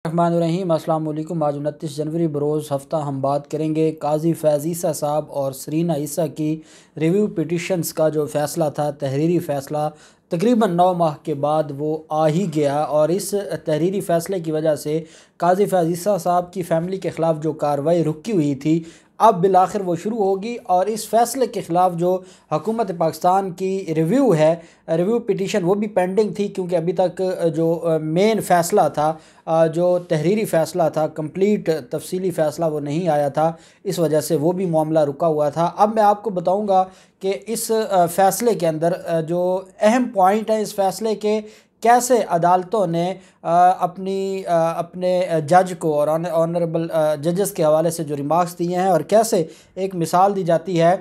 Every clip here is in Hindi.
रहमानुर्रहीम। अस्सलाम वालेकुम। आज 29 जनवरी बरोज़ हफ़्ता हम बात करेंगे काजी फैज़ ईसा साहब और सरीना ईसा की रिव्यू पिटिशन्स का जो फ़ैसला था, तहरीरी फ़ैसला तकरीबन 9 माह के बाद वो आ ही गया। और इस तहरीरी फ़ैसले की वजह से काजी फैज़ ईसा साहब की फ़ैमिली के ख़िलाफ़ जो कार्रवाई रुकी हुई थी, अब बिलाखिर वो शुरू होगी। और इस फ़ैसले के ख़िलाफ़ जो हुकूमत पाकिस्तान की रिव्यू पिटीशन वो भी पेंडिंग थी, क्योंकि अभी तक जो मेन फ़ैसला था, जो तहरीरी फ़ैसला था, कंप्लीट तफसीली फ़ैसला वो नहीं आया था। इस वजह से वो भी मामला रुका हुआ था। अब मैं आपको बताऊंगा कि इस फ़ैसले के अंदर जो अहम पॉइंट है इस फ़ैसले के, कैसे अदालतों ने अपने जज को और ऑनरेबल जजेस के हवाले से जो रिमार्क्स दिए हैं, और कैसे एक मिसाल दी जाती है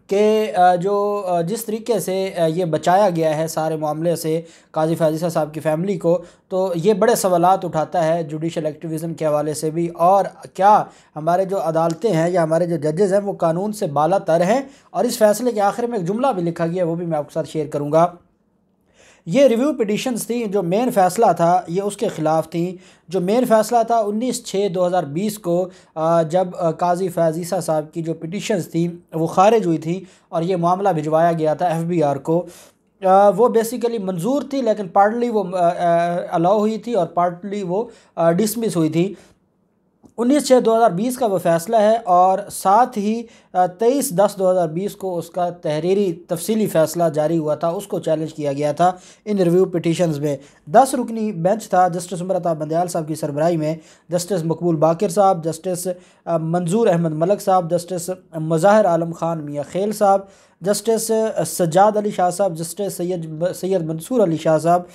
कि जिस तरीके से ये बचाया गया है सारे मामले से काजी फैज़ ईसा साहब की फ़ैमिली को, तो ये बड़े सवालात उठाता है जुडिशल एक्टिविज़म के हवाले से भी। और क्या हमारे जो अदालतें हैं या हमारे जो जजेज़ हैं वो कानून से बाला तर हैं। और इस फ़ैसले के आखिर में एक जुमला भी लिखा गया, वो भी मैं आपके साथ शेयर करूँगा। ये रिव्यू पिटिशन्स थी, जो मेन फ़ैसला था ये उसके ख़िलाफ़ थी। जो मेन फ़ैसला था 19/6/2020 को, जब काजी फैज़ ईसा साहब की जो पिटिशन्स थी वो खारिज हुई थी और ये मामला भिजवाया गया था FBR को। वो बेसिकली मंजूर थी, लेकिन पार्टली वो अलाउ हुई थी और पार्टली वो डिसमिस हुई थी। 19/6/2020 का वो फ़ैसला है, और साथ ही 23/10/2020 को उसका तहरीरी तफसीली फ़ैसला जारी हुआ था, उसको चैलेंज किया गया था इन रिव्यू पिटिशन्स में। 10 रुकनी बेंच था जस्टिस उमर अता बंदयाल साहब की सरबराही में। जस्टिस मकबूल बाकिर साहब, जस्टिस मंजूर अहमद मलक साहब, जस्टिस मज़ाहिर आलम ख़ान मियाँ खेल साहब, जस्टिस सज्जाद अली शाह साहब, जस्टिस सैयद मंसूर अली शाह साहब,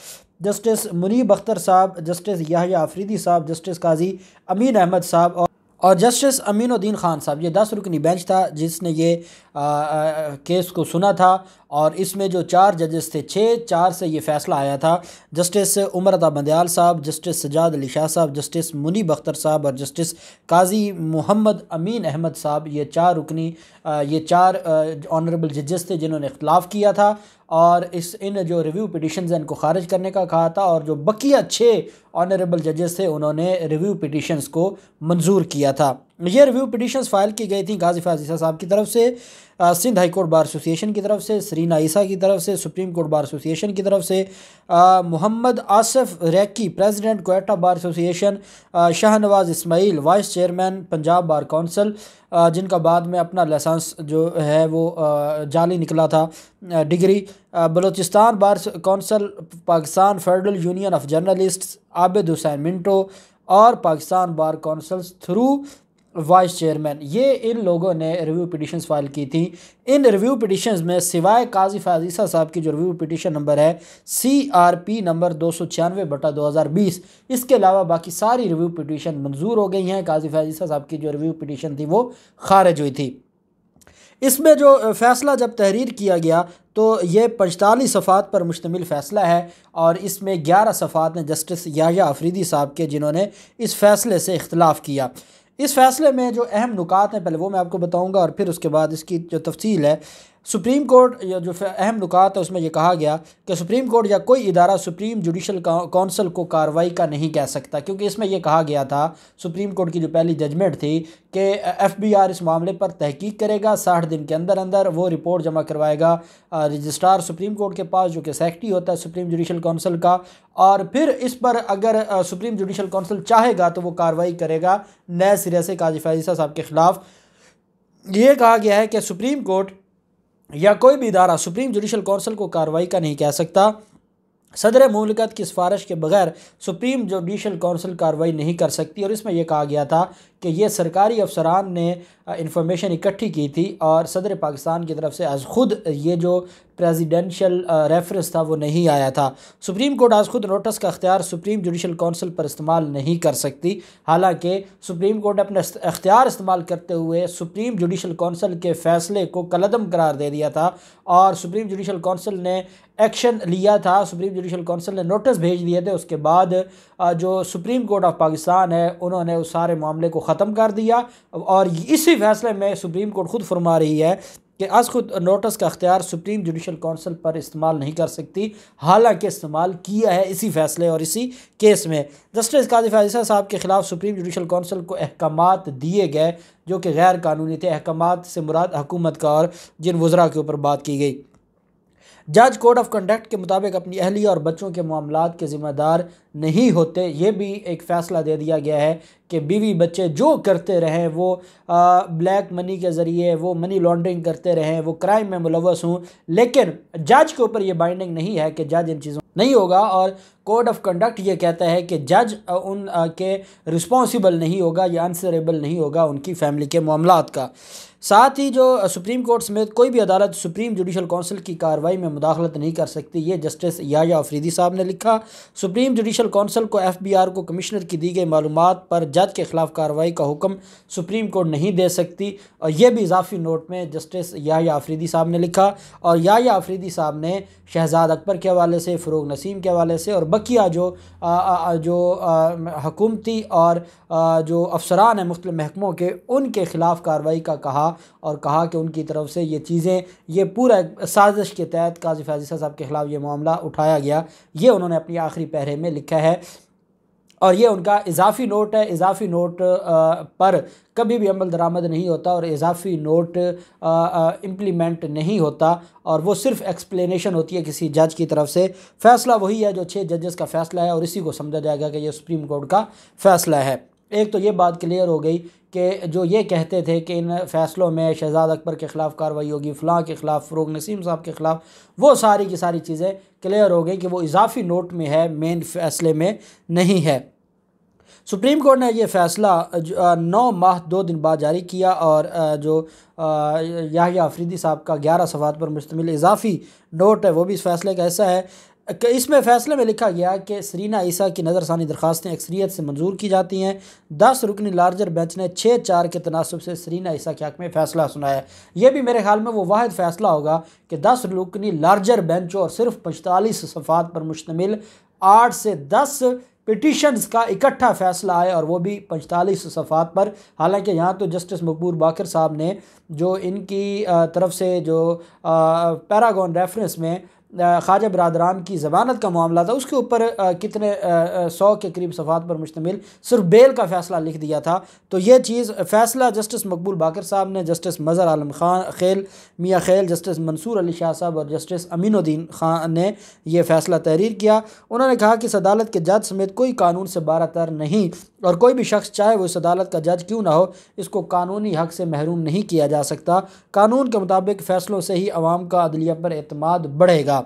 जस्टिस मुनीब अख्तर साहब, जस्टिस याहिया आफरीदी साहब, जस्टिस काजी अमीन अहमद साहब और जस्टिस अमीनुद्दीन ख़ान साहब। ये 10 रुकनी बेंच था जिसने ये केस को सुना था। और इसमें जो 4 जजेस थे, 6-4 से ये फ़ैसला आया था। जस्टिस उमर अता बंदयाल साहब, जस्टिस सज्जाद अली शाह साहब, जस्टिस मुनीब अख्तर साहब और जस्टिस काजी मोहम्मद अमीन अहमद साहब, ये 4 रुकनी ये 4 ऑनरेबल जजेस थे जिन्होंने इख्तलाफ किया था और इन जो रिव्यू पिटिशन्स हैं इनको खारिज करने का कहा था। और जो बकिया 6 ऑनरेबल जजेस थे उन्होंने रिव्यू पिटिशन्स को मंजूर किया था। ये रिव्यू पिटिशन्स फ़ाइल की गई थी काजी फैज़ ईसा साहब की तरफ से, Sindh high court bar association की तरफ से, सरीना ईसा की तरफ से, सुप्रीम कोर्ट बार एसोसिएशन की तरफ से, Mohammad Asif Raiki president Quetta bar association, Shahnawaz Ismail vice chairman Punjab bar council, जिनका बाद में अपना लाइसेंस जो है वो जाली निकला था, degree, Balochistan bar council, Pakistan federal union of journalists, Abid Hussain Minto और Pakistan bar council through vice chairman. ये इन लोगों ने रिव्यू पिटिशन्स फाइल की थी। इन रिव्यू पिटिशन्स में सिवाय काजी फैज़ ईसा साहब की जो रिव्यू पिटिशन नंबर है CRP नंबर 296/2020, इसके अलावा बाकी सारी रिव्यू पिटिशन मंजूर हो गई हैं। काजी फैज़ ईसा साहब की जो रिव्यू पिटिशन थी वो खारिज हुई थी। इसमें जो फ़ैसला जब तहरीर किया गया तो ये 45 सफ़ात पर मुश्तमिल फ़ैसला है, और इसमें 11 सफ़ात ने जस्टिस याहिया आफरीदी साहब के, जिन्होंने इस फ़ैसले से इख्तलाफ किया। इस फ़ैसले में जो अहम नुकात हैं पहले वो मैं आपको बताऊंगा, और फिर उसके बाद इसकी जो तफसील है। सुप्रीम कोर्ट या जो अहम नुकात है उसमें यह कहा गया कि सुप्रीम कोर्ट या कोई इदारा सुप्रीम जुडिशल काउंसिल को कार्रवाई का नहीं कह सकता, क्योंकि इसमें यह कहा गया था, सुप्रीम कोर्ट की जो पहली जजमेंट थी कि FBR इस मामले पर तहकीक करेगा, 60 दिन के अंदर अंदर वो रिपोर्ट जमा करवाएगा रजिस्ट्रार सुप्रीम कोर्ट के पास, जो कि सेक्रेटरी होता है सुप्रीम जुडिशल काउंसिल का। और फिर इस पर अगर सुप्रीम जुडिशल काउंसिल चाहेगा तो वो कार्रवाई करेगा नए सिरे से काजी फैज़ ईसा साहब के ख़िलाफ़। ये कहा गया है कि सुप्रीम कोर्ट या कोई भी इदारा सुप्रीम जुडिशल काउंसिल को कार्रवाई का नहीं कह सकता। सदर मुमलिकत की सिफारिश के बगैर सुप्रीम जुडिशल काउंसिल कार्रवाई नहीं कर सकती। और इसमें यह कहा गया था कि ये सरकारी अफसरान ने इंफॉर्मेशन इकट्ठी की थी और सदर पाकिस्तान की तरफ से आज ख़ुद ये जो प्रेसिडेंशियल रेफरेंस था वो नहीं आया था। सुप्रीम कोर्ट आज खुद नोटिस का अख्तियार सुप्रीम जुडिशल काउंसिल पर इस्तेमाल नहीं कर सकती। हालांकि सुप्रीम कोर्ट अपना अख्तियार इस्तेमाल करते हुए सुप्रीम जुडिशल काउंसिल के फ़ैसले को कलअदम करार दे दिया था, और सुप्रीम जुडिशल काउंसिल ने एक्शन लिया था। सुप्रीम जुडिशल काउंसिल ने नोटिस भेज दिए थे। उसके बाद जो सुप्रीम कोर्ट ऑफ पाकिस्तान है उन्होंने उस सारे मामले को ख़त्म कर दिया, और इसी फैसले में सुप्रीम कोर्ट खुद फरमा रही है कि आज खुद नोटिस का अख्तियार सुप्रीम जुडिशल कौंसिल पर इस्तेमाल नहीं कर सकती, हालांकि इस्तेमाल किया है इसी फैसले और इसी केस में। जस्टिस काजी फाजिसा साहब के ख़िलाफ़ सुप्रीम जुडिशल कौंसिल को अहकामात दिए गए जो कि गैर कानूनी थे। अहकामात से मुराद हुकूमत का और जिन वज़रा के ऊपर बात की गई। जज कोड ऑफ कंडक्ट के मुताबिक अपनी अहलिया और बच्चों के मामलात के ज़िम्मेदार नहीं होते। ये भी एक फ़ैसला दे दिया गया है कि बीवी बच्चे जो करते रहें, वो ब्लैक मनी के ज़रिए वो मनी लॉन्ड्रिंग करते रहें, वो क्राइम में मुलव्वस हों, लेकिन जज के ऊपर ये बाइंडिंग नहीं है कि जज इन चीज़ों नहीं होगा। और कोड ऑफ कंडक्ट ये कहता है कि जज उन के रिस्पॉन्सिबल नहीं होगा या आंसरेबल नहीं होगा उनकी फ़ैमिली के मामलात का। साथ ही जो सुप्रीम कोर्ट समेत कोई भी अदालत सुप्रीम जुडिशल कौंसिल की कार्रवाई में मुदाखलत नहीं कर सकती। ये जस्टिस याह्या अफरीदी साहब ने लिखा। सुप्रीम जुडिशल कौंसिल को FBR को कमिश्नर की दी गई मालूमात पर जज के ख़िलाफ़ कार्रवाई का हुक्म सुप्रीम कोर्ट नहीं दे सकती। और यह भी इजाफी नोट में जस्टिस याह्या अफरीदी साहब ने लिखा। और याह्या अफरीदी साहब ने शहजाद अकबर के हवाले से, फ़रोग नसीम के हवाले से और बकिया जो हुकूमती और जो अफसरान हैं मुख्तलिफ महकमों के, उनके ख़िलाफ़ कार्रवाई का कहा और कहा कि उनकी तरफ से ये चीज़ें, ये पूरा साजिश के तहत काजी फाजिसा साहब के ख़िलाफ़ ये मामला उठाया गया। ये उन्होंने अपनी आखिरी पैरे में लिखा है और ये उनका इजाफ़ी नोट है। इजाफ़ी नोट पर कभी भी अमल दरामद नहीं होता और इजाफ़ी नोट इम्प्लीमेंट नहीं होता और वो सिर्फ़ एक्सप्लेनेशन होती है किसी जज की तरफ से। फ़ैसला वही है जो 6 जजेस का फ़ैसला है और इसी को समझा जाएगा कि ये सुप्रीम कोर्ट का फ़ैसला है। एक तो ये बात क्लियर हो गई कि जो ये कहते थे कि इन फ़ैसलों में शहजाद अकबर के ख़िलाफ़ कार्रवाई होगी, फ़लाँ के ख़िलाफ़, फ़रोग नसीम साहब के ख़िलाफ़, वो सारी की सारी चीज़ें क्लियर हो गई कि वो इजाफ़ी नोट में है, मेन फ़ैसले में नहीं है। सुप्रीम कोर्ट ने यह फ़ैसला 9 माह 2 दिन बाद जारी किया और जो याह्या अफरीदी साहब का 11 सफ़हात पर मुश्तमिल इजाफ़ी नोट है वो भी इस फ़ैसले का हिस्सा है। इसमें फ़ैसले में लिखा गया कि सरीना ईसा की नज़रसानी दरख्वास्तें अक्सरियत से मंजूर की जाती हैं। 10 रुकनी लार्जर बेंच ने 6-4 के तनासब से सरीना ईसा के हक़ में फ़ैसला सुनाया। यह भी मेरे ख्याल में वो वाहिद फ़ैसला होगा कि 10 रुकनी लार्जर बेंच और सिर्फ 45 सफ़हात पर मुश्तमिल 8 से 10 पिटिशन्स का इकट्ठा फ़ैसला आए और वो भी 45 सफ़हात पर। हालांकि यहाँ तो जस्टिस मकबूल बाकर साहब ने जो इनकी तरफ से जो पैरागॉन रेफरेंस में ख्वाजा बरदरान की ज़मानत का मामला था उसके ऊपर कितने 100 के करीब सफ़हात पर मुश्तमिल सिर्फ बेल का फ़ैसला लिख दिया था। तो ये चीज़ फ़ैसला जस्टिस मकबूल बाकर साहब ने, जस्टिस मज़हर आलम खान खेल मियाँ खेल, जस्टिस मंसूर अली शाह साहब और जस्टिस अमीनुद्दीन खान ने यह फ़ैसला तहरीर किया। उन्होंने कहा कि इस अदालत के जज समेत कोई कानून से बारातर नहीं और कोई भी शख्स चाहे वो इस अदालत का जज क्यों ना हो, इसको कानूनी हक़ से महरूम नहीं किया जा सकता। कानून के मुताबिक फ़ैसलों से ही अवाम का अदलिया पर एतमाद बढ़ेगा।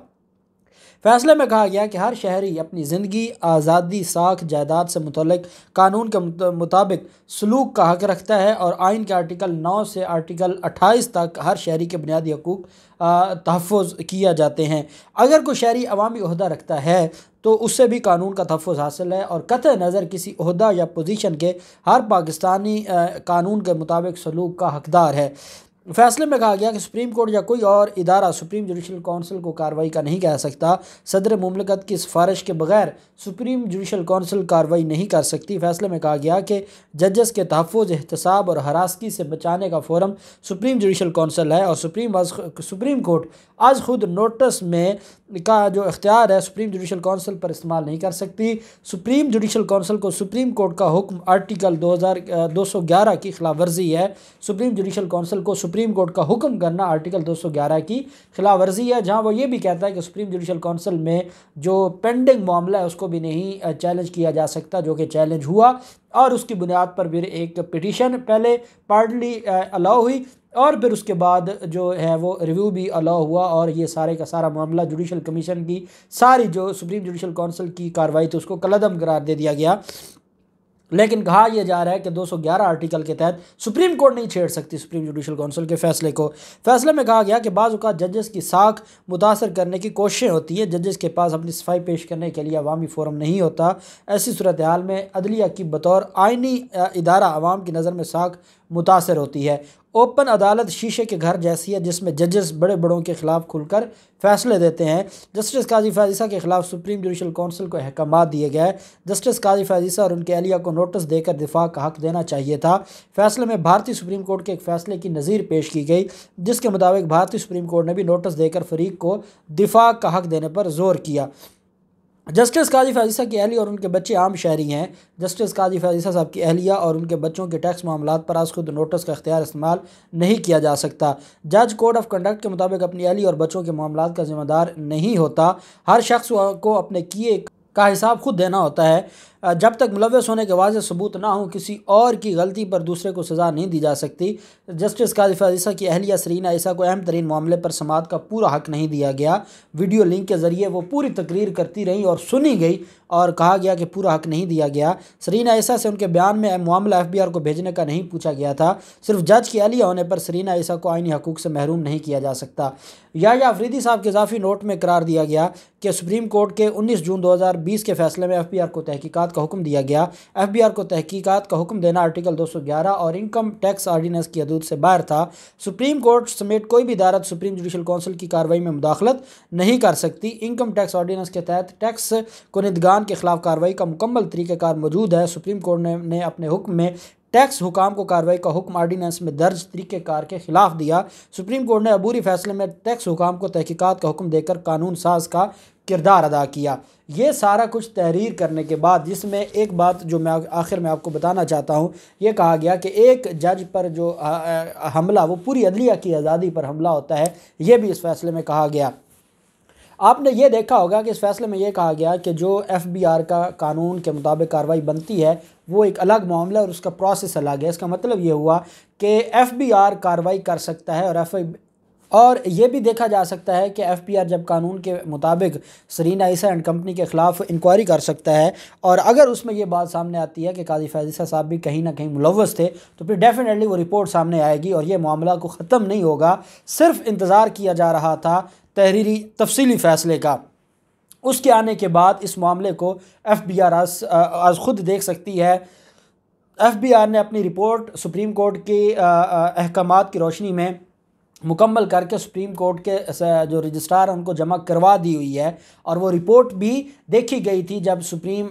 फ़ैसले में कहा गया कि हर शहरी अपनी ज़िंदगी, आज़ादी, साख जायदाद से मुतल्लिक़ कानून के मुताबिक सलूक का हक़ रखता है और आइन के आर्टिकल 9 से आर्टिकल 28 तक हर शहरी के बुनियादी हकूक़ तहफ़्फ़ुज़ किया जाते हैं। अगर कोई शहरी अवामी ओहदा रखता है तो उससे भी कानून का तहफ़्फ़ुज़ हासिल है और कतई नज़र किसी ओहदा या पोजीशन के हर पाकिस्तानी कानून के मुताबिक सलूक का हकदार है। फैसले में कहा गया कि सुप्रीम कोर्ट या कोई और इदारा सुप्रीम जुडिशल कौंसिल को कार्रवाई का नहीं कह सकता। सदर मुमलकत की सिफारिश के बगैर सुप्रीम जुडिशल कौंसिल कार्रवाई नहीं कर सकती। फैसले में कहा गया कि जजेस के तहफ़्फ़ुज़, एहतसाब और हरासगी से बचाने का फोरम सुप्रीम जुडिशल कौंसिल है और सुप्रीम कोर्ट आज खुद नोटिस में का जो इख्तियार है सुप्रीम जुडिशल कौंसिल पर इस्तेमाल नहीं कर सकती। सुप्रीम जुडिशल कौंसिल को सुप्रीम कोर्ट का हुक्म आर्टिकल 211 की खिलाफ वर्जी है। सुप्रीम जुडिशल कौंसिल को सुप्रीम कोर्ट का हुक्म करना आर्टिकल 211 की खिलाफ वर्जी है, जहाँ वो ये भी कहता है कि सुप्रीम जुडिशल कौंसिल में जो पेंडिंग मामला है उसको भी नहीं चैलेंज किया जा सकता, जो कि चैलेंज हुआ और उसकी बुनियाद पर फिर एक पिटीशन पहले पार्टली अलाउ हुई और फिर उसके बाद जो है वो रिव्यू भी अलाउ हुआ और ये सारे का सारा मामला जुडिशल कमीशन की सारी जो सुप्रीम जुडिशल कौंसिल की कार्रवाई थी उसको कलअदम करार दे दिया गया। लेकिन कहा यह जा रहा है कि 211 आर्टिकल के तहत सुप्रीम कोर्ट नहीं छेड़ सकती सुप्रीम जुडिशल कौंसिल के फैसले को। फैसले में कहा गया कि बाज़ औक़ात जजेस की साख मुतासर करने की कोशिशें होती है, जजेस के पास अपनी सफाई पेश करने के लिए अवामी फोरम नहीं होता। ऐसी सूरत हाल में अदलिया की बतौर आइनी इदारा अवाम की नज़र में साख मुतासर होती है। ओपन अदालत शीशे के घर जैसी है जिसमें जजेस बड़े बड़ों के ख़िलाफ़ खुलकर फ़ैसले देते हैं। जस्टिस काजी फैज़ ईसा के ख़िलाफ़ सुप्रीम जुडिशल कौंसिल को अहकामात दिए गए। जस्टिस काजी फैज़ ईसा और उनके अहलिया को नोटिस देकर दिफा का हक़ देना चाहिए था। फ़ैसले में भारतीय सुप्रीम कोर्ट के एक फ़ैसले की नज़ीर पेश की गई जिसके मुताबिक भारतीय सुप्रीम कोर्ट ने भी नोटिस देकर फ़रीक को दिफा का हक़ देने पर ज़ोर किया। जस्टिस काजी फैज़ ईसा की अहलिया और उनके बच्चे आम शहरी हैं। जस्टिस काजी फैज़ ईसा साहब की अहलिया और उनके बच्चों के टैक्स मामलात पर आज खुद नोटिस का इख्तियार इस्तेमाल नहीं किया जा सकता। जज कोड ऑफ कंडक्ट के मुताबिक अपनी अहलिया और बच्चों के मामलात का ज़िम्मेदार नहीं होता। हर शख्स को अपने किए का हिसाब खुद देना होता है। जब तक मुलव्वस होने के वाज़ेह सबूत ना हो किसी और की गलती पर दूसरे को सज़ा नहीं दी जा सकती। जस्टिस काजी फैज़ ईसा की अहलिया सरीना ईसा को अहम तरीन मामले पर समाअत का पूरा हक़ नहीं दिया गया। वीडियो लिंक के ज़रिए वो पूरी तकरीर करती रहीं और सुनी गई और कहा गया कि पूरा हक़ नहीं दिया गया। सरीना ईसा से उनके बयान में मामला FBI को भेजने का नहीं पूछा गया था। सिर्फ जज की अहलिया होने पर सरीना ईसा को आइनी हकूक़ से महरूम नहीं किया जा सकता। याह्या अफरीदी साहब के इज़ाफ़ी नोट में करार दिया गया कि सुप्रीम कोर्ट के 19 जून 2020 के फ़ैसले में FBI को तहकीकात का हुक्म दिया गया। FBI को तहकीकात का हुक्म देना आर्टिकल 211 और इनकम टैक्स आर्डीनेंस की हदूद से बाहर था। सुप्रीम कोर्ट समेत कोई भी इदारत सुप्रीम जुडिशल कौंसिल की कार्रवाई में मुदाखलत नहीं कर सकती। इनकम टैक्स आर्डीनेंस के तहत टैक्स कुनिदगान के खिलाफ कार्रवाई का मुकम्मल तरीक़ाकार मौजूद है। सुप्रीम कोर्ट ने अपने हुक्म में टैक्स हुकाम को कार्रवाई का हुक्म आर्डीनेंस में दर्ज तरीक़ेकार के ख़िलाफ़ दिया। सुप्रीम कोर्ट ने अबूरी फ़ैसले में टैक्स हुकाम को तहकीकात का हुक्म देकर कानून साज का किरदार अदा किया। ये सारा कुछ तहरीर करने के बाद जिसमें एक बात जो मैं आखिर में आपको बताना चाहता हूँ, ये कहा गया कि एक जज पर जो हमला वो पूरी अदलिया की आज़ादी पर हमला होता है। ये भी इस फैसले में कहा गया। आपने ये देखा होगा कि इस फैसले में ये कहा गया कि जो FBI का कानून के मुताबिक कार्रवाई बनती है वो एक अलग मामला और उसका प्रोसेस अलग है। इसका मतलब ये हुआ कि FBI कार्रवाई कर सकता है और ये भी देखा जा सकता है कि FBI जब कानून के मुताबिक सरीना ईसा एंड कंपनी के ख़िलाफ़ इंक्वायरी कर सकता है और अगर उसमें ये बात सामने आती है कि काजी फैज़ ईसा साहब भी कहीं ना कहीं मुलव्वस थे तो फिर डेफिनेटली वो रिपोर्ट सामने आएगी और ये मामला को ख़त्म नहीं होगा। सिर्फ इंतज़ार किया जा रहा था तहरीरी तफसीली फ़ैसले का। उसके आने के बाद इस मामले को FBI आज खुद देख सकती है। FBI ने अपनी रिपोर्ट सुप्रीम कोर्ट के अहकामात की रोशनी में मुकम्मल करके सुप्रीम कोर्ट के जो रजिस्ट्रार हैं उनको जमा करवा दी हुई है और वो रिपोर्ट भी देखी गई थी जब सुप्रीम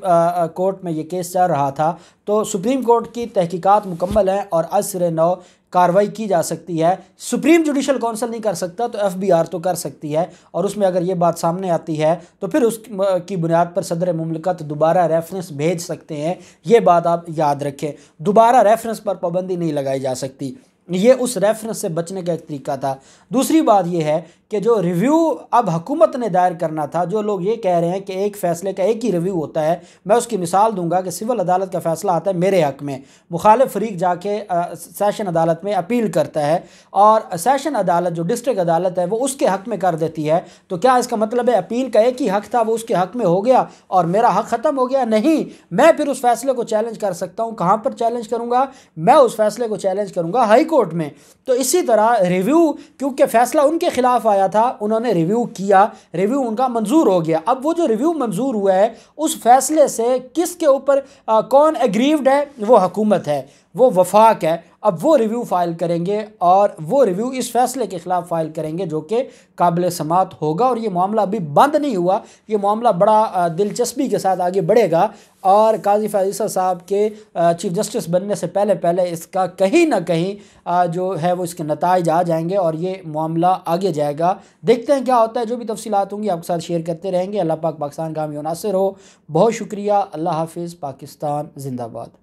कोर्ट में ये केस चल रहा था। तो सुप्रीम कोर्ट की तहकीकात मुकम्मल है और आज सिरे नौ कार्रवाई की जा सकती है। सुप्रीम जुडिशल कौंसिल नहीं कर सकता तो FBI तो कर सकती है और उसमें अगर ये बात सामने आती है तो फिर उसकी बुनियाद पर सदर मुमलिकत दोबारा रेफरेंस भेज सकते हैं। ये बात आप याद रखें, दोबारा रेफरेंस पर पाबंदी नहीं लगाई जा सकती। ये उस रेफरेंस से बचने का एक तरीका था। दूसरी बात यह है कि जो रिव्यू अब हुकूमत ने दायर करना था, जो लोग ये कह रहे हैं कि एक फ़ैसले का एक ही रिव्यू होता है, मैं उसकी मिसाल दूंगा कि सिविल अदालत का फ़ैसला आता है मेरे हक़ में, मुखालिफ फरीक जाके सेशन अदालत में अपील करता है और सेशन अदालत जो डिस्ट्रिक्ट अदालत है वो उसके हक़ में कर देती है। तो क्या इसका मतलब है अपील का एक ही हक़ था वो उसके हक़ में हो गया और मेरा हक़ ख़त्म हो गया? नहीं, मैं फिर उस फैसले को चैलेंज कर सकता हूँ। कहाँ पर चैलेंज करूँगा? मैं उस फैसले को चैलेंज करूँगा हाई कोर्ट में। तो इसी तरह रिव्यू, क्योंकि फ़ैसला उनके ख़िलाफ़ आया था, उन्होंने रिव्यू किया, रिव्यू उनका मंजूर हो गया। अब वो जो रिव्यू मंजूर हुआ है उस फैसले से किसके ऊपर कौन एग्रीव्ड है? वो हुकूमत है, वो वफाक है। अब वो रिव्यू फ़ाइल करेंगे और वो रिव्यू इस फैसले के ख़िलाफ़ फ़ाइल करेंगे जो कि काबिल समात होगा। और ये मामला अभी बंद नहीं हुआ, ये मामला बड़ा दिलचस्पी के साथ आगे बढ़ेगा और काजी फैज़ ईसा साहब के चीफ़ जस्टिस बनने से पहले पहले इसका कहीं ना कहीं जो है वो इसके नताइज आ जाएंगे और ये मामला आगे जाएगा। देखते हैं क्या होता है। जो भी तफसीलात होंगी आपके साथ शेयर करते रहेंगे। अल्लाह पाक पाकिस्तान का हामी नासिर हो। बहुत शुक्रिया। अल्लाह हाफिज़। पाकिस्तान जिंदाबाद।